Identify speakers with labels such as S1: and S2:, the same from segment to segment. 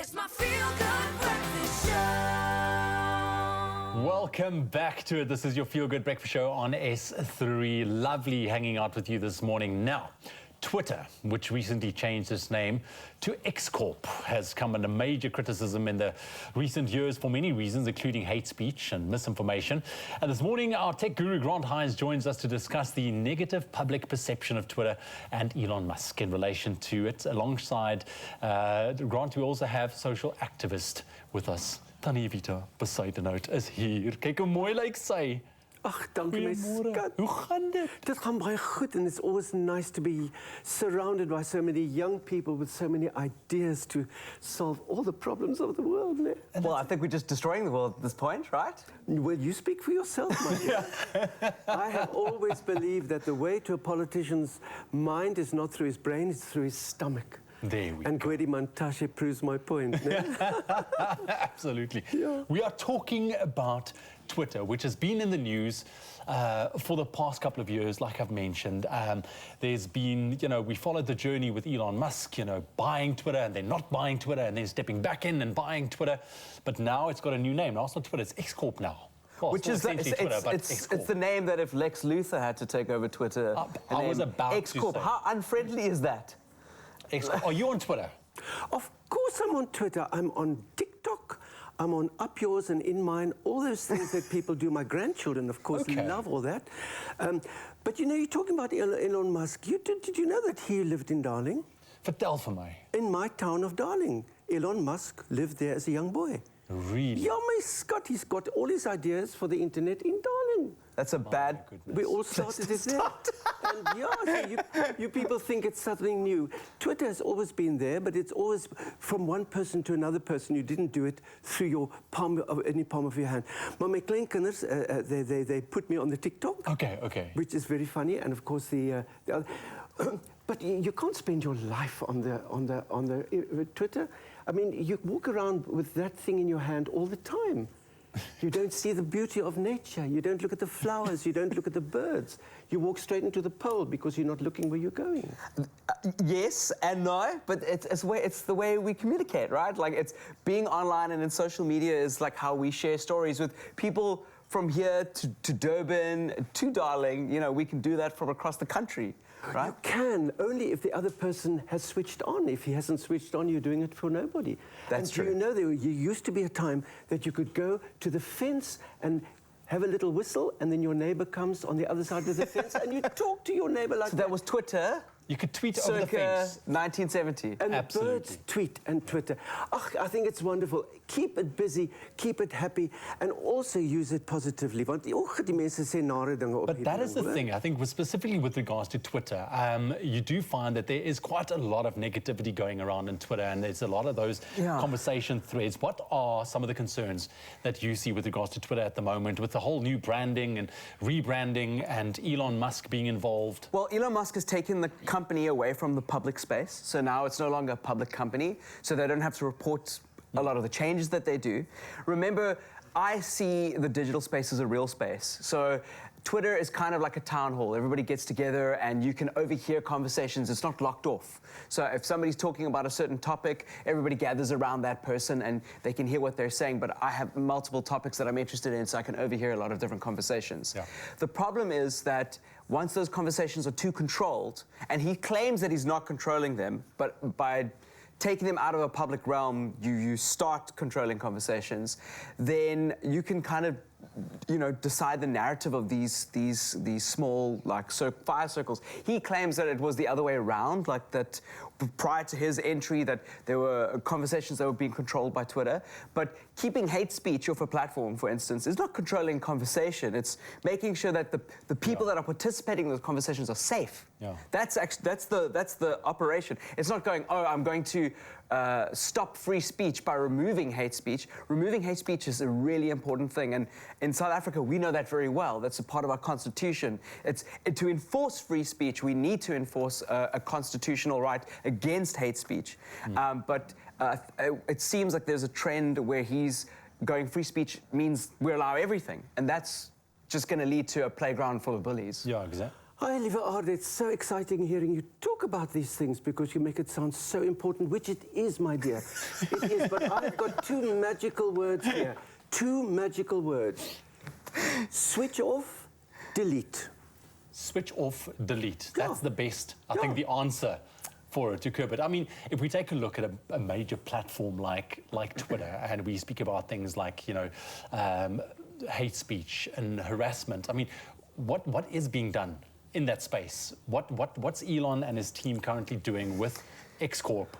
S1: It's my feel-good breakfast show.
S2: Welcome back to it. This is your Feel Good Breakfast Show on S3. Lovely hanging out with you this morning. Now, Twitter, which recently changed its name to X Corp, has come under major criticism in the recent years for many reasons, including hate speech and misinformation. And this morning, our tech guru Grant Hines joins us to discuss the negative public perception of Twitter and Elon Musk in relation to it. Alongside Grant, we also have social activist with us. Tannie Vita Besuidenhout is hier. Kyk hoe mooi lyk sy.
S3: Ach, dankie my skat.
S2: Hoe gaan dit?
S3: Dit gaan baie goed, and it's always nice to be surrounded by so many young people with so many ideas to solve all the problems of the world. Ne?
S4: Well, I think we're just destroying the world at this point, right?
S3: Well, you speak for yourself, my dear. I have always believed that the way to a politician's mind is not through his brain, it's through his stomach.
S2: There we
S3: and
S2: go.
S3: Gwedi Mantashe proves my point. Ne?
S2: Absolutely.
S3: Yeah.
S2: We are talking about Twitter, which has been in the news for the past couple of years, like I've mentioned. There's been, we followed the journey with Elon Musk, buying Twitter and then not buying Twitter and then stepping back in and buying Twitter. But now it's got a new name. Now it's not Twitter, it's X Corp now. Well,
S4: Which is it's the name that if Lex Luthor had to take over Twitter,
S2: I was about
S4: X Corp.
S2: to say.
S4: How unfriendly is that?
S2: Are you on Twitter?
S3: Of course I'm on Twitter. I'm on TikTok. I'm on Up Yours and In Mine. All those things that people do. My grandchildren, of course, love all that. But you're talking about Elon Musk. Did you know that he lived in Darling?
S2: Vertel vir my.
S3: In my town of Darling. Elon Musk lived there as a young boy.
S2: Really?
S3: Yeah, my Scott, he's got all his ideas for the internet in Darling.
S4: That's a bad...
S3: We all started it there. And so you people think it's something new. Twitter has always been there, but it's always from one person to another person. You didn't do it through your any palm of your hand. Maar my kleinkinders, they put me on the TikTok.
S2: Okay.
S3: Which is very funny, and of course the other, but you can't spend your life on the Twitter. I mean, you walk around with that thing in your hand all the time. You don't see the beauty of nature. You don't look at the flowers. You don't look at the birds. You walk straight into the pole because you're not looking where you're going.
S4: Yes and no, but it's the way we communicate, right? Like, it's being online and in social media is like how we share stories with people from here to Durban, to Darling. We can do that from across the country, right?
S3: You can, only if the other person has switched on. If he hasn't switched on, you're doing it for nobody.
S4: That's true.
S3: Do you know there used to be a time that you could go to the fence and have a little whistle, and then your neighbor comes on the other side of the fence, and you talk to your neighbor like that.
S4: So that was Twitter.
S2: You could tweet over the fence.
S4: 1970.
S3: And
S2: Absolutely.
S3: the birds tweet and Twitter. I think it's wonderful. Keep it busy, keep it happy, and also use it positively. Want die mense sê nare dinge op
S2: But that is the thing, I think, specifically with regards to Twitter, you do find that there is quite a lot of negativity going around on Twitter, and there's a lot of those conversation threads. What are some of the concerns that you see with regards to Twitter at the moment, with the whole new branding and rebranding and Elon Musk being involved?
S4: Well, Elon Musk has taken the company away from the public space, so now it's no longer a public company, so they don't have to report a lot of the changes that they do. Remember, I see the digital space as a real space. So Twitter is kind of like a town hall. Everybody gets together and you can overhear conversations. It's not locked off. So if somebody's talking about a certain topic, everybody gathers around that person and they can hear what they're saying. But I have multiple topics that I'm interested in, so I can overhear a lot of different conversations. Yeah. The problem is that once those conversations are too controlled, and he claims that he's not controlling them, but by taking them out of a public realm, you start controlling conversations, then you can kind of, decide the narrative of these small, fire circles. He claims that it was the other way around, like that prior to his entry, that there were conversations that were being controlled by Twitter. But keeping hate speech off a platform, for instance, is not controlling conversation. It's making sure that the people that are participating in those conversations are safe.
S2: Yeah.
S4: That's the operation. It's not going, I'm going to stop free speech by removing hate speech. Removing hate speech is a really important thing, and in South Africa we know that very well. That's a part of our constitution. To enforce free speech, we need to enforce a constitutional right against hate speech. But it seems like there's a trend where he's going free speech means we allow everything, and that's just going to lead to a playground full of bullies.
S2: Yeah, exactly.
S3: Hi, lieve Aarde. It's so exciting hearing you talk about these things because you make it sound so important, which it is, my dear. It is, but I've got two magical words here. Two magical words. Switch off, delete.
S2: Switch off, delete. That's
S3: Yeah.
S2: the best, I
S3: Yeah.
S2: think, the answer for it to curb it. I mean, if we take a look at a major platform like Twitter, and we speak about things like, hate speech and harassment, I mean, what is being done in that space? What's Elon and his team currently doing with X Corp?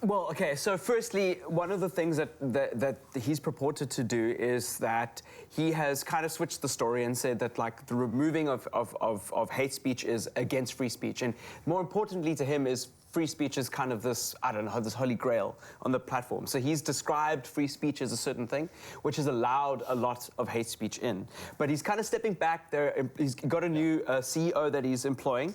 S4: Well, okay, so firstly, one of the things that he's purported to do is that he has kind of switched the story and said that, like, the removing of hate speech is against free speech. And more importantly to him is free speech is kind of this, I don't know, this holy grail on the platform. So he's described free speech as a certain thing, which has allowed a lot of hate speech in. But he's kind of stepping back there. He's got a new CEO that he's employing.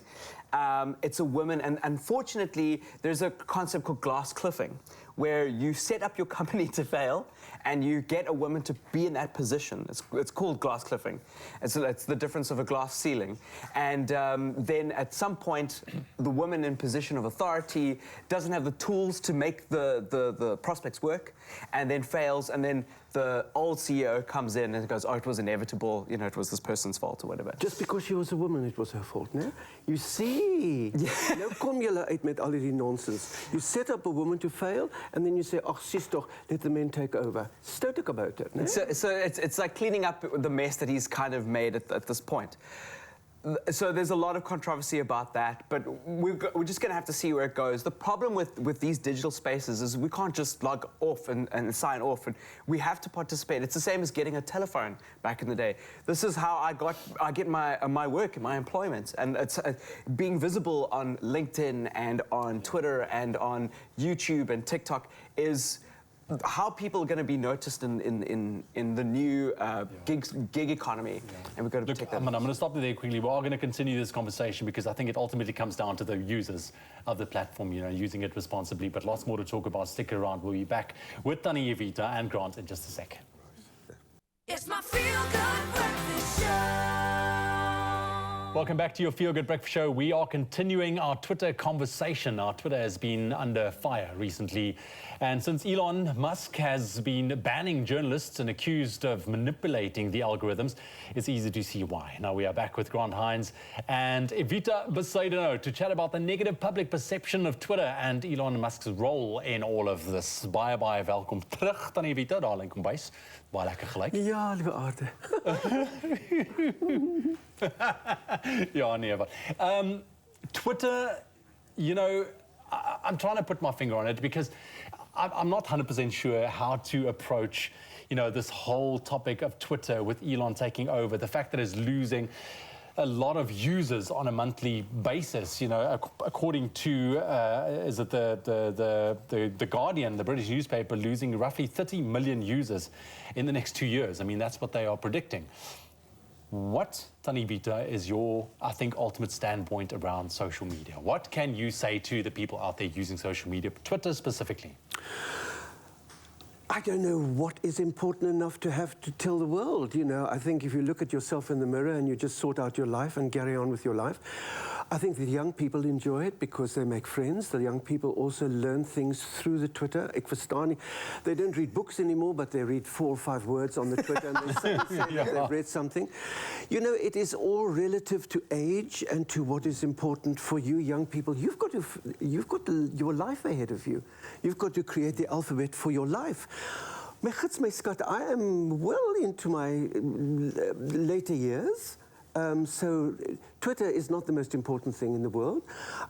S4: It's a woman, and unfortunately, there's a concept called glass cliffing, where you set up your company to fail, and you get a woman to be in that position. It's called glass cliffing. It's the difference of a glass ceiling. And then at some point, the woman in position of authority doesn't have the tools to make the prospects work, and then fails, and then the old CEO comes in and goes, oh, it was inevitable, it was this person's fault or whatever.
S3: Just because she was a woman, it was her fault, no? You see? Nou kom julle uit met al die nonsense. You set up a woman to fail, and then you say, oh, sis toch, let the men take over. Stoot about it, no?
S4: So it's like cleaning up the mess that he's kind of made at this point. So there's a lot of controversy about that, but we're just going to have to see where it goes. The problem with these digital spaces is we can't just log off and sign off, and we have to participate. It's the same as getting a telephone back in the day. This is how I get my work and my employment, and it's being visible on LinkedIn and on Twitter and on YouTube and TikTok is how people are going to be noticed in the new gig economy, and we've got to protect that.
S2: I'm going to stop you there quickly. We are going to continue this conversation because I think it ultimately comes down to the users of the platform, using it responsibly. But lots more to talk about. Stick around. We'll be back with Tani, Evita, and Grant in just a sec.
S1: It's my feel-good breakfast show.
S2: Welcome back to your Feel Good Breakfast Show. We are continuing our Twitter conversation. Our Twitter has been under fire recently. And since Elon Musk has been banning journalists and accused of manipulating the algorithms, it's easy to see why. Now we are back with Grant Hines and Evita Besaidano to chat about the negative public perception of Twitter and Elon Musk's role in all of this. Baie welkom terug, Tannie Evita, daar in kombuis. Baie lekker gelyk.
S3: Ja, lieve Aarde.
S2: Yeah, never. Twitter, I'm trying to put my finger on it because I'm not 100% sure how to approach, this whole topic of Twitter with Elon taking over. The fact that it's losing a lot of users on a monthly basis, according to, is it the Guardian, the British newspaper, losing roughly 30 million users in the next 2 years. I mean, that's what they are predicting. What, Tani Vita, is your, I think, ultimate standpoint around social media? What can you say to the people out there using social media, Twitter specifically?
S3: I don't know what is important enough to have to tell the world. I think if you look at yourself in the mirror and you just sort out your life and carry on with your life, I think the young people enjoy it because they make friends. The young people also learn things through the Twitter. Ek verstaan nie. They don't read books anymore, but they read 4 or 5 words on the Twitter and they say that they've read something. It is all relative to age and to what is important for you young people. You've got your life ahead of you. You've got to create the alphabet for your life. My gits, my skat, I am well into my later years. So Twitter is not the most important thing in the world.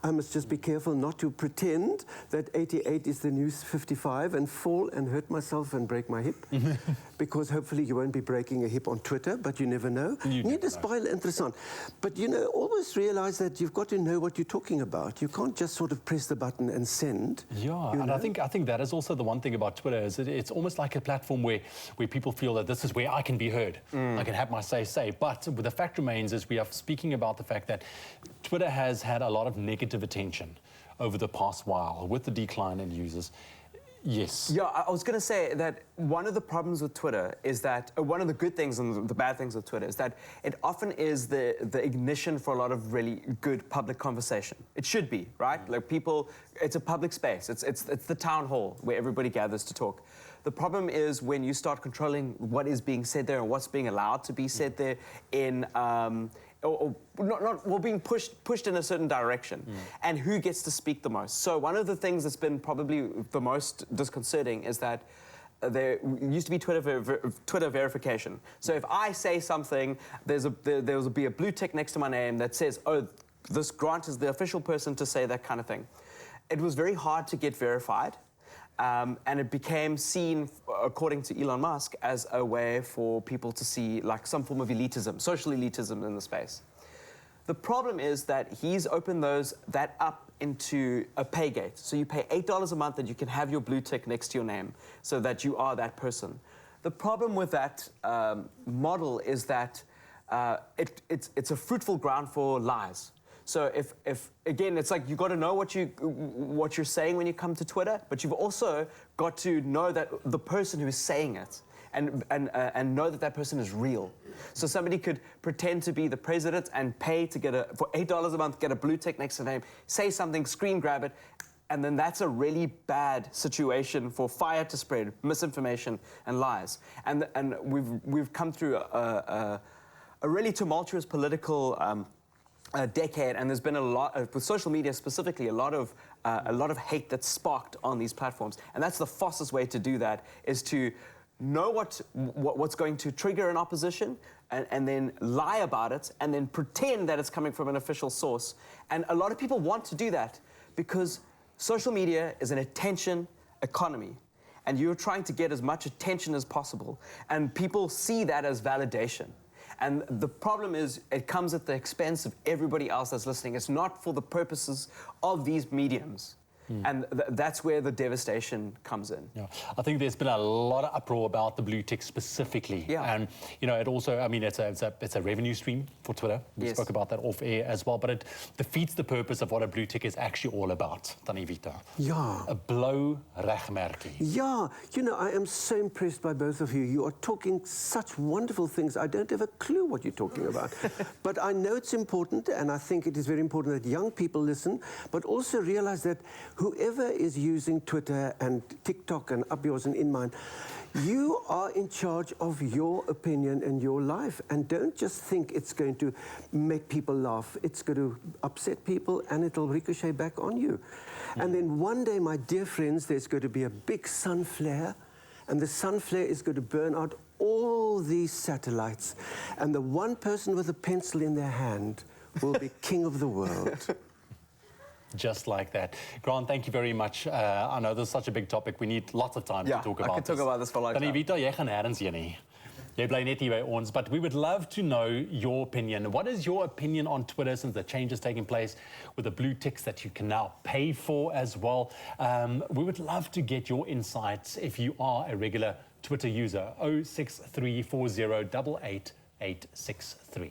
S3: I must just be careful not to pretend that 88 is the new 55 and fall and hurt myself and break my hip. Because hopefully you won't be breaking a hip on Twitter, but you never know. Niet is baie interessant. But always realize that you've got to know what you're talking about. You can't just sort of press the button and send.
S2: Yeah, and I think that is also the one thing about Twitter is that it's almost like a platform where people feel that this is where I can be heard. I can have my say. But the fact remains is we are speaking about the fact that Twitter has had a lot of negative attention over the past while with the decline in users. Yes.
S4: Yeah, I was going to say that one of the problems with Twitter is that one of the good things and the bad things with Twitter is that it often is the ignition for a lot of really good public conversation. It should be, right? Like people, it's a public space. It's the town hall where everybody gathers to talk. The problem is when you start controlling what is being said there and what's being allowed to be said there in or being pushed in a certain direction, and who gets to speak the most. So one of the things that's been probably the most disconcerting is that there used to be Twitter verification. So if I say something, there will be a blue tick next to my name that says, oh, this Grant is the official person to say that kind of thing. It was very hard to get verified. And it became seen, according to Elon Musk, as a way for people to see like some form of elitism, social elitism in the space. The problem is that he's opened that up into a pay gate. So you pay $8 a month and you can have your blue tick next to your name so that you are that person. The problem with that model is that it's a fruitful ground for lies. So if again, it's like you got to know what you're saying when you come to Twitter, but you've also got to know that the person who is saying it, and know that person is real. So somebody could pretend to be the president and pay to for $8 a month get a blue tick next to their name, say something, screen grab it, and then that's a really bad situation for fire to spread, misinformation and lies. And we've come through a really tumultuous political. A decade, and there's been a lot with social media specifically, a lot of hate that's sparked on these platforms, and that's the fastest way to do that is to know what's going to trigger an opposition, and then lie about it, and then pretend that it's coming from an official source. And a lot of people want to do that because social media is an attention economy, and you're trying to get as much attention as possible, and people see that as validation. And the problem is it comes at the expense of everybody else that's listening. It's not for the purposes of these mediums. And that's where the devastation comes in.
S2: Yeah. I think there's been a lot of uproar about the blue tick specifically.
S4: Yeah.
S2: And, you know, it also, I mean, it's a revenue stream for Twitter. We spoke about that off air as well, but it defeats the purpose of what a blue tick is actually all about, Tannie Vita.
S3: Yeah.
S2: A blauw regmerkie.
S3: Yeah, you know, I am so impressed by both of you. You are talking such wonderful things. I don't have a clue what you're talking about. But I know it's important, and I think it is very important that young people listen, but also realize that whoever is using Twitter and TikTok and Up Yours and In Mine, you are in charge of your opinion and your life. And don't just think it's going to make people laugh. It's going to upset people and it'll ricochet back on you. And then one day, my dear friends, there's going to be a big sun flare. And the sun flare is going to burn out all these satellites. And the one person with a pencil in their hand will be king of the world.
S2: Just like that. Grant, thank you very much. I know this is such a big topic. We need lots of time to talk about this.
S4: I could talk about this for a long time.
S2: Tannie Vita, jy gaan nêrens heen nie. Jy bly net hier by ons, but we would love to know your opinion. What is your opinion on Twitter since the changes taking place with the blue ticks that you can now pay for as well? We would love to get your insights if you are a regular Twitter user. 06340888863.